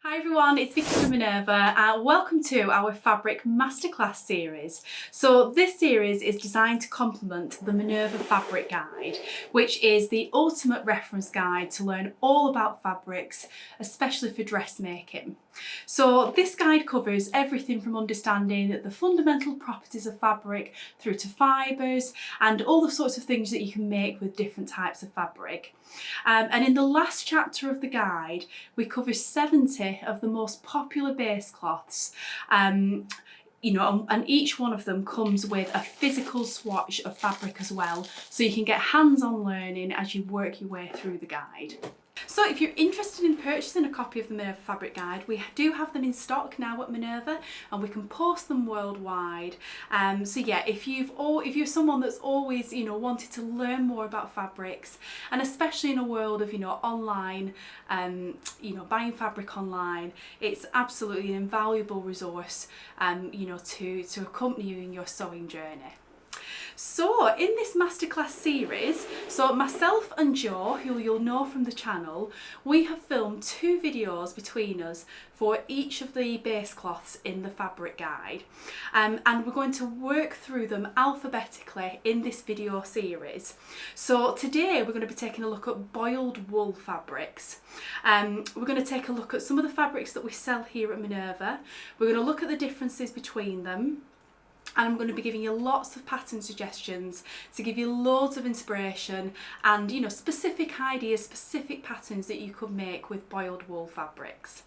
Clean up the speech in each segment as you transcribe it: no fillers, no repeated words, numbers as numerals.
Hi everyone, it's Vicki from Minerva and welcome to our Fabric Masterclass series. So this series is designed to complement the Minerva Fabric Guide, which is the ultimate reference guide to learn all about fabrics, especially for dressmaking. So this guide covers everything from understanding the fundamental properties of fabric through to fibres and all the sorts of things that you can make with different types of fabric. And in the last chapter of the guide, we cover 70 of the most popular base cloths. And each one of them comes with a physical swatch of fabric as well, so you can get hands-on learning as you work your way through the guide. So if you're interested in purchasing a copy of the Minerva Fabric Guide, we do have them in stock now at Minerva and we can post them worldwide. So yeah, if you're someone that's always, wanted to learn more about fabrics, and especially in a world of, online, buying fabric online, it's absolutely an invaluable resource, to accompany you in your sewing journey. So in this masterclass series, myself and Jo, who you'll know from the channel, we have filmed 2 videos between us for each of the base cloths in the fabric guide, and we're going to work through them alphabetically in this video series. So today we're going to be taking a look at boiled wool fabrics. We're going to take a look at some of the fabrics that we sell here at Minerva. We're going to look at the differences between them. And I'm going to be giving you lots of pattern suggestions to give you loads of inspiration and, specific ideas, specific patterns that you could make with boiled wool fabrics.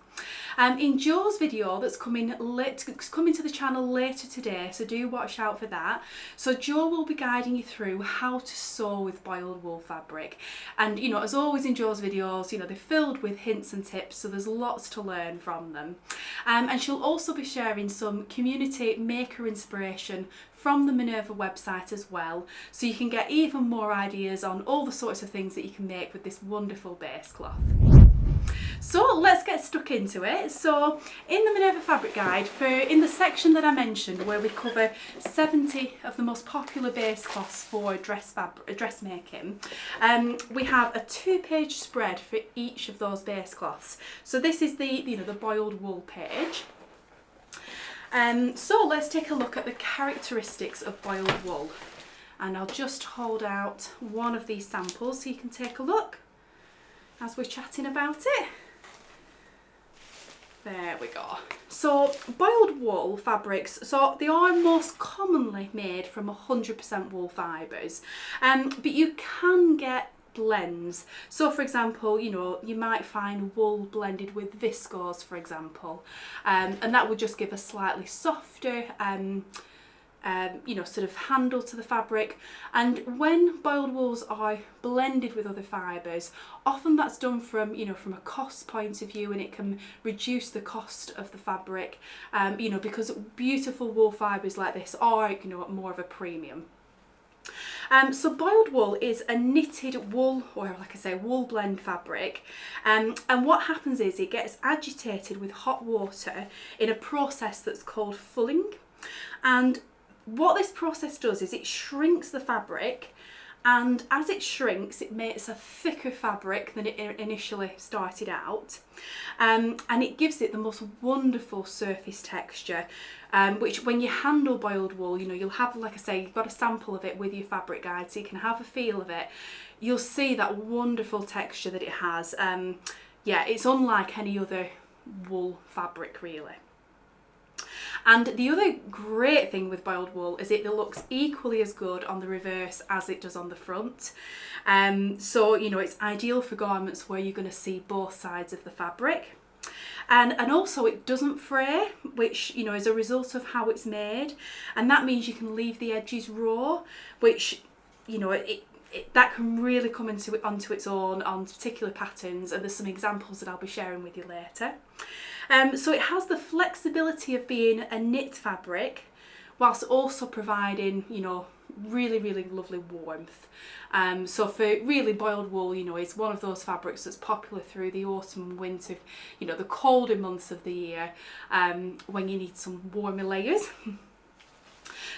In Jo's video that's coming to the channel later today, so do watch out for that. So Jo will be guiding you through how to sew with boiled wool fabric, and as always in Jo's videos, they're filled with hints and tips, so there's lots to learn from them. And she'll also be sharing some community maker inspiration from the Minerva website as well, so you can get even more ideas on all the sorts of things that you can make with this wonderful base cloth. So let's get stuck into it. So in the Minerva Fabric Guide, in the section that I mentioned where we cover 70 of the most popular base cloths for dressmaking, we have a 2-page spread for each of those base cloths. So this is the boiled wool page. So let's take a look at the characteristics of boiled wool, and I'll just hold out one of these samples so you can take a look as we're chatting about it. There we go. So boiled wool fabrics, so they are most commonly made from 100% wool fibres, but you can get blends. So for example, you might find wool blended with viscose, for example, and that would just give a slightly softer sort of handle to the fabric. And when boiled wools are blended with other fibres, often that's done from a cost point of view, and it can reduce the cost of the fabric, because beautiful wool fibres like this are at more of a premium. So boiled wool is a knitted wool, or like I say, wool blend fabric, and what happens is it gets agitated with hot water in a process that's called fulling. And what this process does is it shrinks the fabric, and as it shrinks it makes a thicker fabric than it initially started out, and it gives it the most wonderful surface texture, which when you handle boiled wool, you'll have, like I say, you've got a sample of it with your fabric guide so you can have a feel of it. You'll see that wonderful texture that it has. Yeah, it's unlike any other wool fabric really. And the other great thing with boiled wool is it looks equally as good on the reverse as it does on the front. So it's ideal for garments where you're going to see both sides of the fabric. And also it doesn't fray, which is a result of how it's made, and that means you can leave the edges raw, which that can really come onto its own on particular patterns, and there's some examples that I'll be sharing with you later. So it has the flexibility of being a knit fabric whilst also providing, really, really lovely warmth. So for really, boiled wool, is one of those fabrics that's popular through the autumn and winter, the colder months of the year, when you need some warmer layers.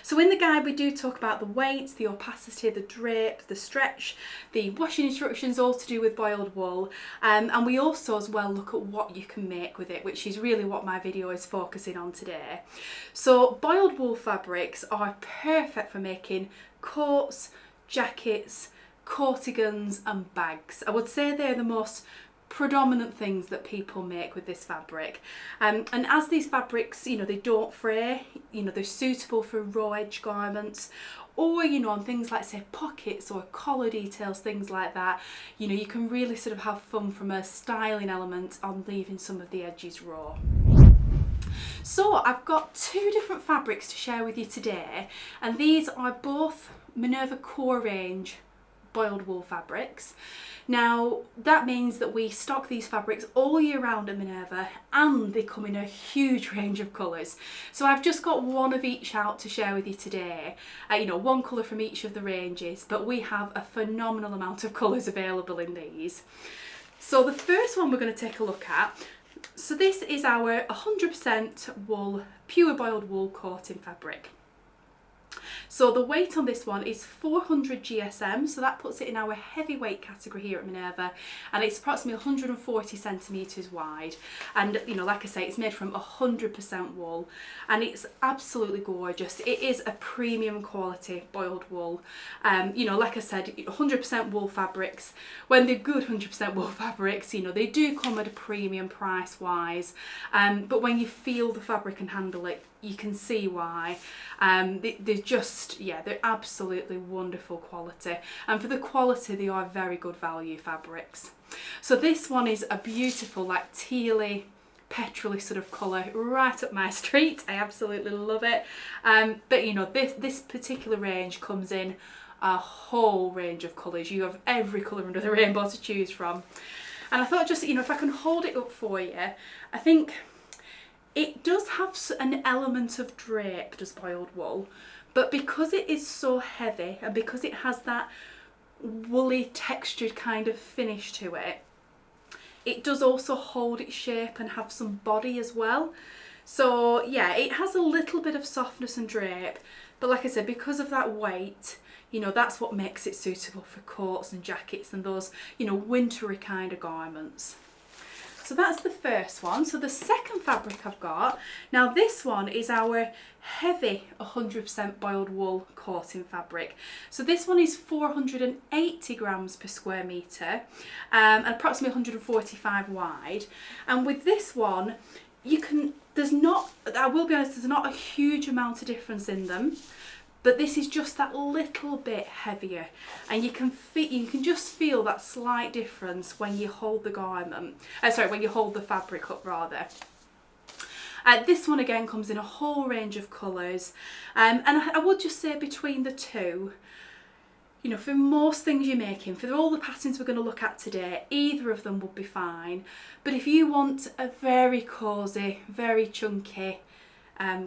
So in the guide we do talk about the weight, the opacity, the drape, the stretch, the washing instructions, all to do with boiled wool, and we also as well look at what you can make with it, which is really what my video is focusing on today. So boiled wool fabrics are perfect for making coats, jackets, cardigans and bags. I would say they're the most predominant things that people make with this fabric, and as these fabrics, you know, they don't fray, you know, they're suitable for raw edge garments, or you know, on things like say pockets or collar details, things like that. You know, you can really sort of have fun from a styling element on leaving some of the edges raw. So I've got two different fabrics to share with you today, and these are both Minerva core range boiled wool fabrics. Now that means that we stock these fabrics all year round at Minerva, and they come in a huge range of colours. So I've just got one of each out to share with you today, you know, one colour from each of the ranges, but we have a phenomenal amount of colours available in these. So the first one we're going to take a look at, so this is our 100% wool, pure boiled wool coating fabric. So the weight on this one is 400 GSM, so that puts it in our heavyweight category here at Minerva, and it's approximately 140 centimetres wide. And you know, like I say, it's made from 100% wool, and it's absolutely gorgeous. It is a premium quality boiled wool. You know, like I said, 100% wool fabrics, when they're good 100% wool fabrics, you know, they do come at a premium price wise, but when you feel the fabric and handle it, you can see why. They're just, yeah, they're absolutely wonderful quality, and for the quality they are very good value fabrics. So this one is a beautiful like tealy petrol-y sort of colour, right up my street. I absolutely love it. But you know, this particular range comes in a whole range of colours. You have every colour under the rainbow to choose from, and I thought, just, you know, if I can hold it up for you, I think it does have an element of drape, does boiled wool, but because it is so heavy and because it has that woolly textured kind of finish to it, it does also hold its shape and have some body as well. So yeah, it has a little bit of softness and drape, but like I said, because of that weight, you know, that's what makes it suitable for coats and jackets and those, you know, wintry kind of garments. So that's the first one. So the second fabric I've got, now this one is our heavy 100% boiled wool coating fabric. So this one is 480 grams per square metre, and approximately 145 wide. And with this one, you can, there's not, I will be honest, there's not a huge amount of difference in them, but this is just that little bit heavier, and you can just feel that slight difference when you hold the garment. When you hold the fabric up rather. This one again comes in a whole range of colours, and I would just say between the two, you know, for most things you're making, for all the patterns we're going to look at today, either of them would be fine. But if you want a very cosy, very chunky,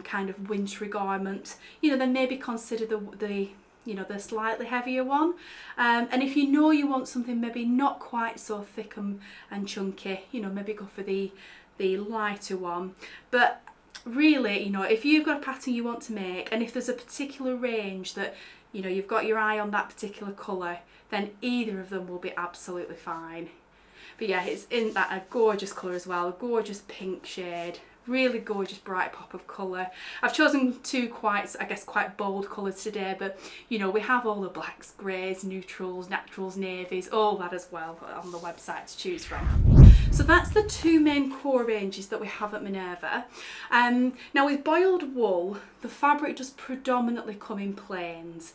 kind of wintry garment, you know, then maybe consider the you know, the slightly heavier one. And if you know you want something maybe not quite so thick and chunky, you know, maybe go for the lighter one. But really, you know, if you've got a pattern you want to make, and if there's a particular range that, you know, you've got your eye on that particular colour, then either of them will be absolutely fine. But yeah, it's in that a gorgeous colour as well, a gorgeous pink shade. Really gorgeous bright pop of colour. I've chosen two quite bold colours today, but you know, we have all the blacks, greys, neutrals, naturals, navies, all that as well on the website to choose from. So that's the two main core ranges that we have at Minerva. Now with boiled wool, the fabric does predominantly come in plains.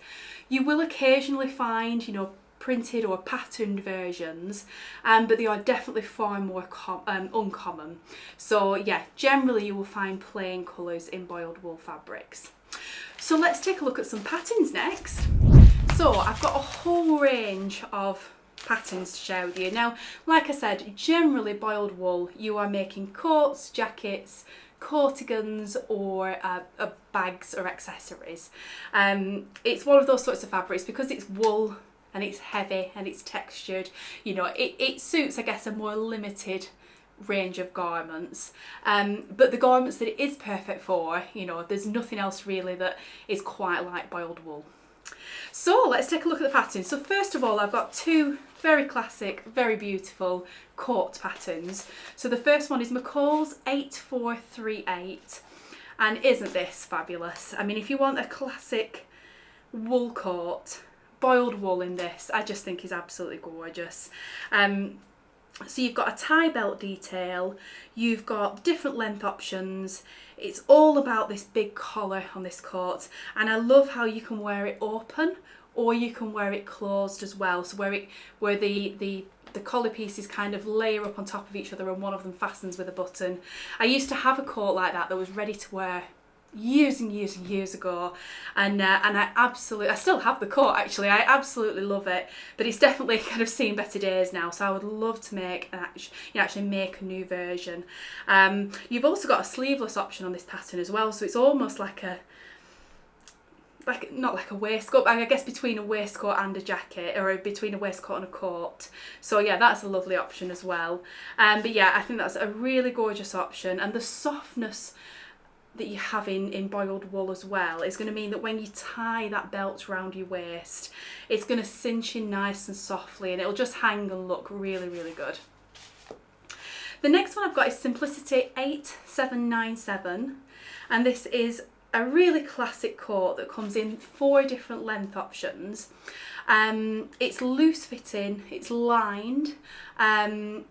You will occasionally find, you know, printed or patterned versions, but they are definitely far more uncommon. So yeah, generally you will find plain colours in boiled wool fabrics. So let's take a look at some patterns next. So I've got a whole range of patterns to share with you. Now, like I said, generally boiled wool, you are making coats, jackets, cardigans, or bags or accessories. It's one of those sorts of fabrics, because it's wool and it's heavy and it's textured, you know, it suits, I guess, a more limited range of garments, but the garments that it is perfect for, you know, there's nothing else really that is quite like boiled wool. So let's take a look at the pattern. So first of all, I've got two very classic, very beautiful coat patterns. So the first one is McCall's 8438, and isn't this fabulous? I mean, if you want a classic wool coat, boiled wool in this, I just think is absolutely gorgeous. So you've got a tie belt detail, you've got different length options. It's all about this big collar on this coat, and I love how you can wear it open or you can wear it closed as well. So where the collar pieces kind of layer up on top of each other and one of them fastens with a button. I used to have a coat like that was ready to wear years and years and years ago, and I still have the coat actually. I absolutely love it, but it's definitely kind of seen better days now, so I would love to make actually make a new version. You've also got a sleeveless option on this pattern as well, so it's almost like not like a waistcoat, but I guess between a waistcoat and a jacket, or between a waistcoat and a coat. So yeah, that's a lovely option as well. But yeah, I think that's a really gorgeous option, and the softness that you have in boiled wool as well is going to mean that when you tie that belt around your waist, it's going to cinch in nice and softly, and it'll just hang and look really, really good. The next one I've got is Simplicity 8797, and this is a really classic coat that comes in 4 different length options. It's loose fitting, it's lined, and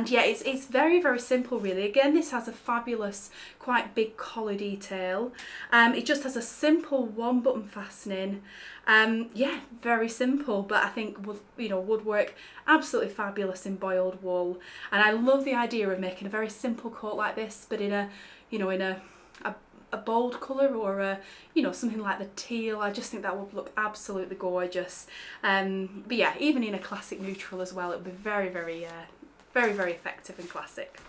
yeah, it's very, very simple really. Again, this has a fabulous, quite big collar detail. It just has a simple 1 button fastening. Yeah, very simple, but I think would work absolutely fabulous in boiled wool. And I love the idea of making a very simple coat like this, but in a bold colour, or something like the teal. I just think that would look absolutely gorgeous. But yeah, even in a classic neutral as well, it would be very, very, very, very effective and classic.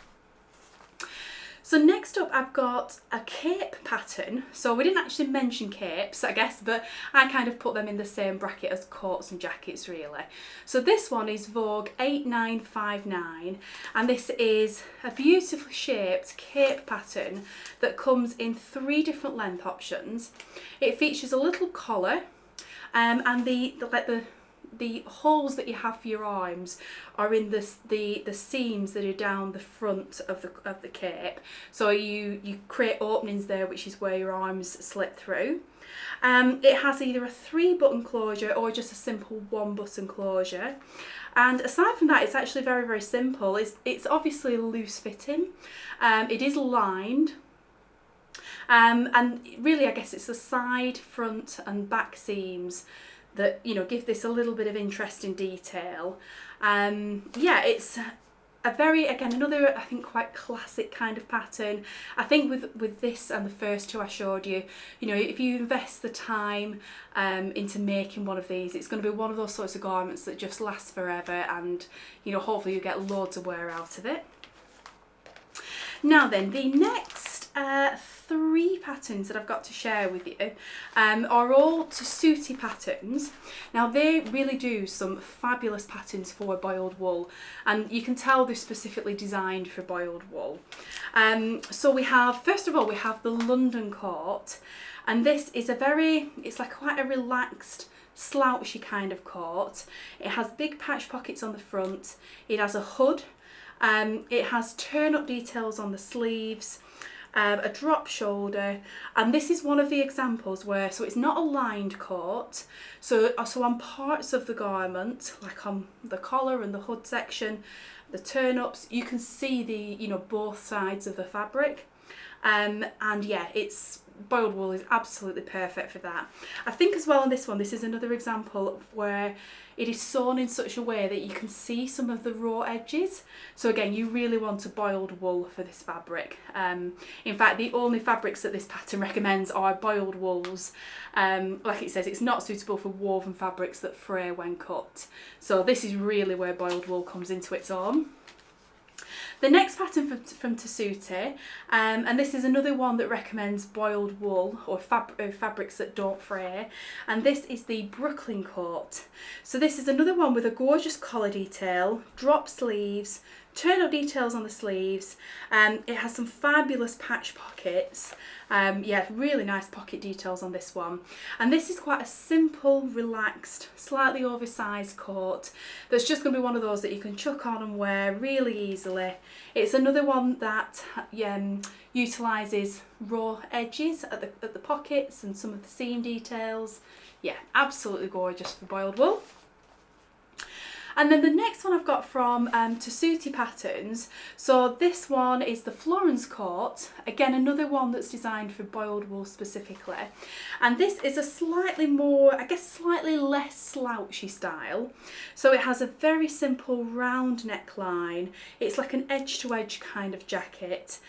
So next up I've got a cape pattern. So we didn't actually mention capes, I guess, but I kind of put them in the same bracket as coats and jackets really. So this one is Vogue 8959, and this is a beautifully shaped cape pattern that comes in 3 different length options. It features a little collar, and the holes that you have for your arms are in the seams that are down the front of the cape. So you create openings there, which is where your arms slip through. It has either a 3 button closure or just a simple 1 button closure. And aside from that, it's actually very, very simple. It's obviously loose fitting. It is lined. And really, I guess it's the side, front and back seams that give this a little bit of interesting detail. Yeah, it's a very, again, another I think quite classic kind of pattern. I think with this and the first 2 I showed you, if you invest the time into making one of these, it's going to be one of those sorts of garments that just lasts forever, and hopefully you get loads of wear out of it. Now then, the next 3 patterns that I've got to share with you are all Touti patterns. Now they really do some fabulous patterns for boiled wool, and you can tell they're specifically designed for boiled wool. So we have, first of all, we have the London coat, and this is it's like quite a relaxed, slouchy kind of coat. It has big patch pockets on the front, it has a hood, it has turn-up details on the sleeves, a drop shoulder, and this is one of the examples where, so it's not a lined coat, so on parts of the garment, like on the collar and the hood section, the turn-ups, you can see the both sides of the fabric, and yeah, boiled wool is absolutely perfect for that. I think as well on this one, this is another example of where it is sewn in such a way that you can see some of the raw edges. So again, you really want a boiled wool for this fabric. In fact, the only fabrics that this pattern recommends are boiled wools. Like it says, it's not suitable for woven fabrics that fray when cut. So this is really where boiled wool comes into its own. The next pattern from Touti, and this is another one that recommends boiled wool or fabrics that don't fray, and this is the Brooklyn coat. So this is another one with a gorgeous collar detail, drop sleeves, turn-up details on the sleeves. It has some fabulous patch pockets. Yeah, really nice pocket details on this one. And this is quite a simple, relaxed, slightly oversized coat that's just going to be one of those that you can chuck on and wear really easily. It's another one that utilises raw edges at the pockets and some of the seam details. Yeah, absolutely gorgeous for boiled wool. And then the next one I've got from Touti patterns. So this one is the Florence coat. Again, another one that's designed for boiled wool specifically. And this is a slightly more, I guess slightly less slouchy style. So it has a very simple round neckline. It's like an edge to edge kind of jacket.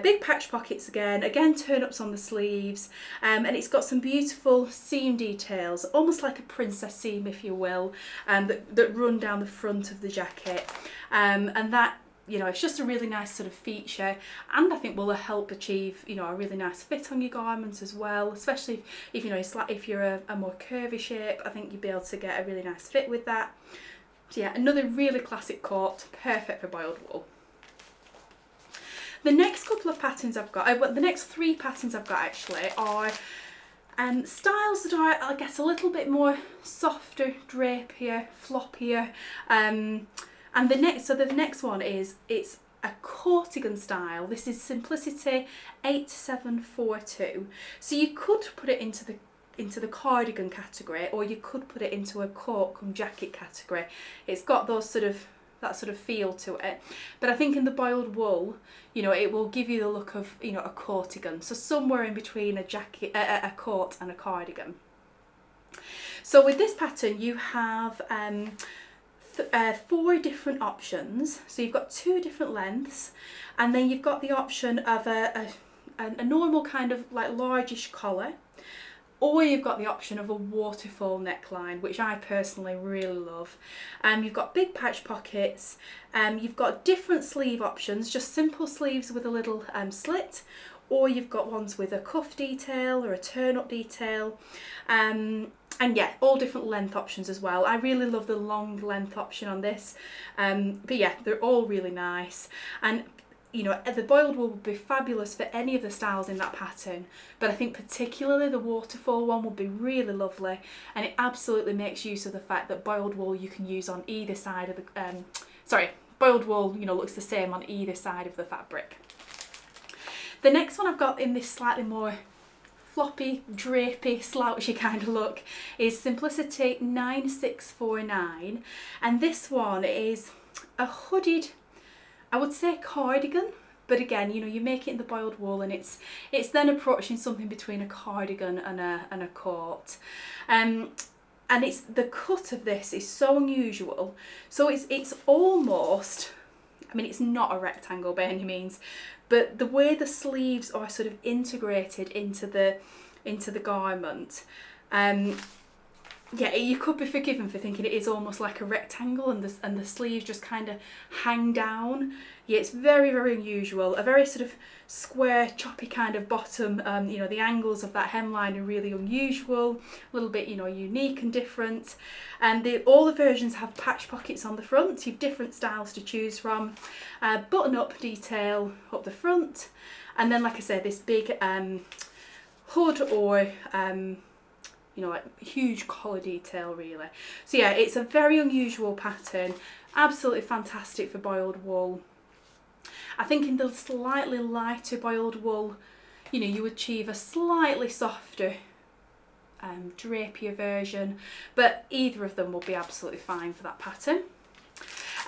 Big patch pockets again turn-ups on the sleeves, and it's got some beautiful seam details, almost like a princess seam, if you will, that run down the front of the jacket, and that, you know, it's just a really nice sort of feature, and I think will help achieve, you know, a really nice fit on your garments as well, especially if you know, if you're a more curvy shape. I think you'll be able to get a really nice fit with that. So yeah, another really classic coat, perfect for boiled wool. The next couple of patterns I've got, well, the next 3 patterns I've got actually are styles that are, I guess, a little bit more softer, drapier, floppier. And the next one is, it's a cardigan style. This is Simplicity 8742. So you could put it into the cardigan category, or you could put it into a coat come jacket category. It's got those that sort of feel to it, but I think in the boiled wool, you know, it will give you the look of, you know, a cardigan, so somewhere in between a jacket, a coat and a cardigan. So with this pattern you have 4 different options. So you've got 2 different lengths, and then you've got the option of a normal kind of like largish collar, or you've got the option of a waterfall neckline, which I personally really love. You've got big patch pockets, you've got different sleeve options, just simple sleeves with a little slit, or you've got ones with a cuff detail or a turn-up detail. And yeah, all different length options as well. I really love the long length option on this, but yeah, they're all really nice. And you know, the boiled wool would be fabulous for any of the styles in that pattern, but I think particularly the waterfall one would be really lovely, and it absolutely makes use of the fact that boiled wool you can use on either side of the, boiled wool, you know, looks the same on either side of the fabric. The next one I've got in this slightly more floppy, drapey, slouchy kind of look is Simplicity 9649, and this one is a hooded, I would say cardigan, but again, you know, you make it in the boiled wool, and it's then approaching something between a cardigan and a coat. And it's, the cut of this is so unusual. So it's almost, I mean, it's not a rectangle by any means, but the way the sleeves are sort of integrated into the garment, yeah, you could be forgiven for thinking it is almost like a rectangle, and the sleeves just kind of hang down. Yeah, it's very, very unusual. A very sort of square, choppy kind of bottom. You know, the angles of that hemline are really unusual, a little bit, you know, unique and different. And all the versions have patch pockets on the front. You've different styles to choose from. Button-up detail up the front, and then, like I said, this big hood or you know, like huge collar detail really. So yeah, it's a very unusual pattern, absolutely fantastic for boiled wool. I think in the slightly lighter boiled wool, you know, you achieve a slightly softer drapier version, but either of them will be absolutely fine for that pattern.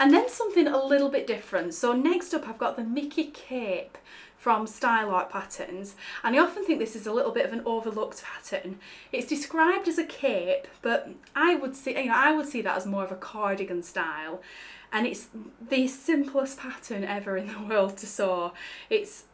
And then something a little bit different. So next up I've got the Mickey cape from Style Art Patterns, and I often think this is a little bit of an overlooked pattern. It's described as a cape, but I would see that as more of a cardigan style, and it's the simplest pattern ever in the world to sew. It's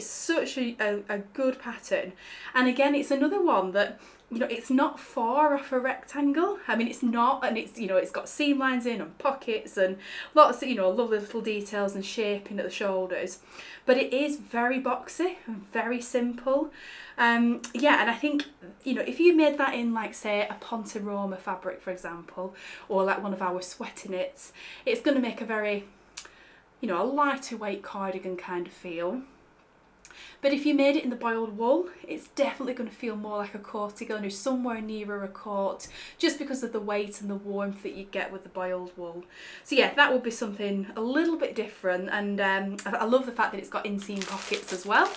such a good pattern, and again, it's another one that, you know, it's not far off a rectangle. I mean, it's not, and it's, you know, it's got seam lines in and pockets and lots of, you know, lovely little details and shaping at the shoulders, but it is very boxy and very simple. Yeah, and I think, you know, if you made that in, like, say, a Ponte Roma fabric, for example, or like one of our sweater knits, it's going to make a very, you know, a lighter weight cardigan kind of feel. But if you made it in the boiled wool, it's definitely going to feel more like a cardigan or somewhere nearer a coat, just because of the weight and the warmth that you get with the boiled wool. So yeah, that would be something a little bit different, and I love the fact that it's got inseam pockets as well.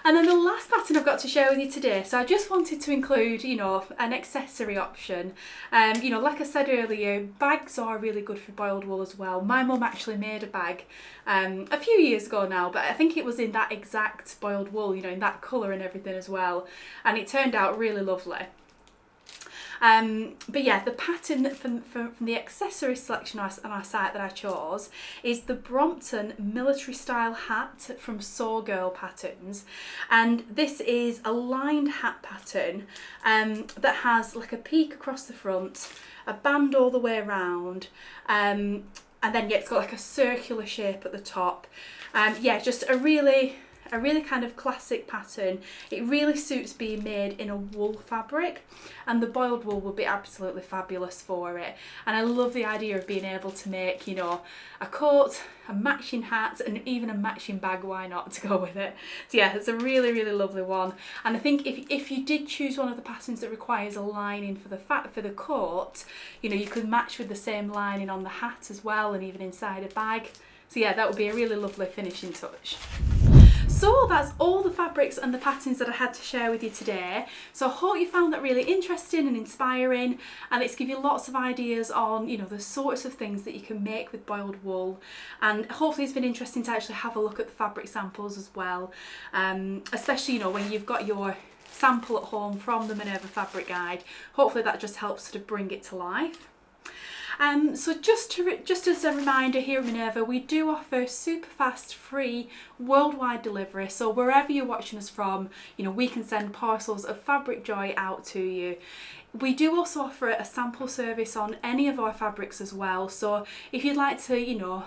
And then the last pattern I've got to share with you today, so I just wanted to include, you know, an accessory option. You know, like I said earlier, bags are really good for boiled wool as well. My mum actually made a bag a few years ago now, but I think it was in that exact boiled wool, you know, in that colour and everything as well. And it turned out really lovely. But yeah, the pattern from the accessory selection on our site that I chose is the Brompton military style hat from Sew Girl Patterns, and this is a lined hat pattern that has like a peak across the front, a band all the way around, and then yeah, it's got like a circular shape at the top. Yeah, just a really kind of classic pattern. It really suits being made in a wool fabric, and the boiled wool would be absolutely fabulous for it. And I love the idea of being able to make, you know, a coat, a matching hat, and even a matching bag, why not, to go with it. So yeah, it's a really, really lovely one. And I think if you did choose one of the patterns that requires a lining for the coat, you know, you could match with the same lining on the hat as well, and even inside a bag. So yeah, that would be a really lovely finishing touch. So that's all the fabrics and the patterns that I had to share with you today. So I hope you found that really interesting and inspiring, and it's give you lots of ideas on, you know, the sorts of things that you can make with boiled wool. And hopefully it's been interesting to actually have a look at the fabric samples as well, especially, you know, when you've got your sample at home from the Minerva fabric guide. Hopefully that just helps sort of bring it to life. So just as a reminder, here at Minerva we do offer super fast, free, worldwide delivery. So wherever you're watching us from, you know, we can send parcels of fabric joy out to you. We do also offer a sample service on any of our fabrics as well. So if you'd like to, you know,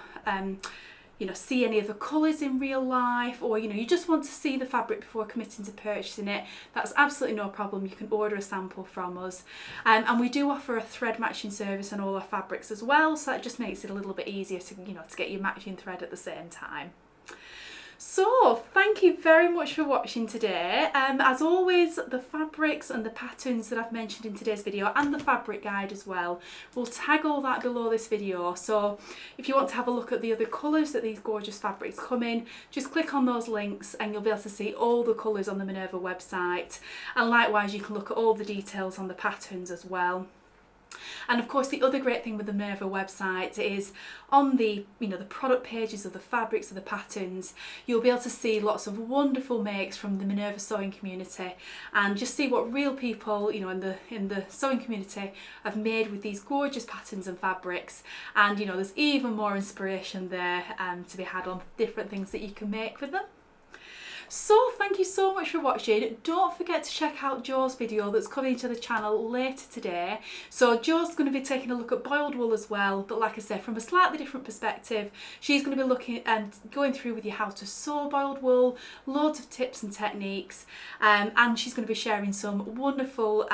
see any of the colours in real life, or, you know, you just want to see the fabric before committing to purchasing it, that's absolutely no problem. You can order a sample from us. And we do offer a thread matching service on all our fabrics as well, so that just makes it a little bit easier to, you know, to get your matching thread at the same time. So thank you very much for watching today. As always, the fabrics and the patterns that I've mentioned in today's video, and the fabric guide as well, we'll tag all that below this video. So if you want to have a look at the other colours that these gorgeous fabrics come in, just click on those links and you'll be able to see all the colours on the Minerva website. And likewise, you can look at all the details on the patterns as well. And of course, the other great thing with the Minerva website is on the, you know, the product pages of the fabrics of the patterns, you'll be able to see lots of wonderful makes from the Minerva sewing community, and just see what real people, you know, in the sewing community have made with these gorgeous patterns and fabrics. And, you know, there's even more inspiration there to be had on different things that you can make with them. So thank you so much for watching. Don't forget to check out Jo's video that's coming to the channel later today. So Jo's going to be taking a look at boiled wool as well, but like I said, from a slightly different perspective. She's going to be looking and going through with you how to sew boiled wool, loads of tips and techniques, and she's going to be sharing some wonderful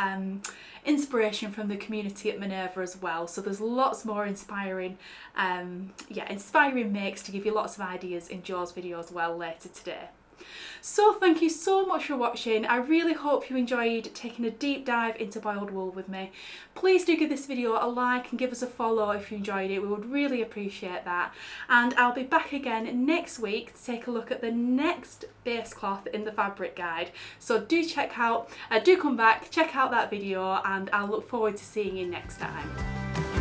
inspiration from the community at Minerva as well. So there's lots more inspiring makes to give you lots of ideas in Jo's video as well later today. So thank you so much for watching. I really hope you enjoyed taking a deep dive into boiled wool with me. Please do give this video a like and give us a follow if you enjoyed it. We would really appreciate that. And I'll be back again next week to take a look at the next base cloth in the fabric guide. So do come back, check out that video, and I'll look forward to seeing you next time.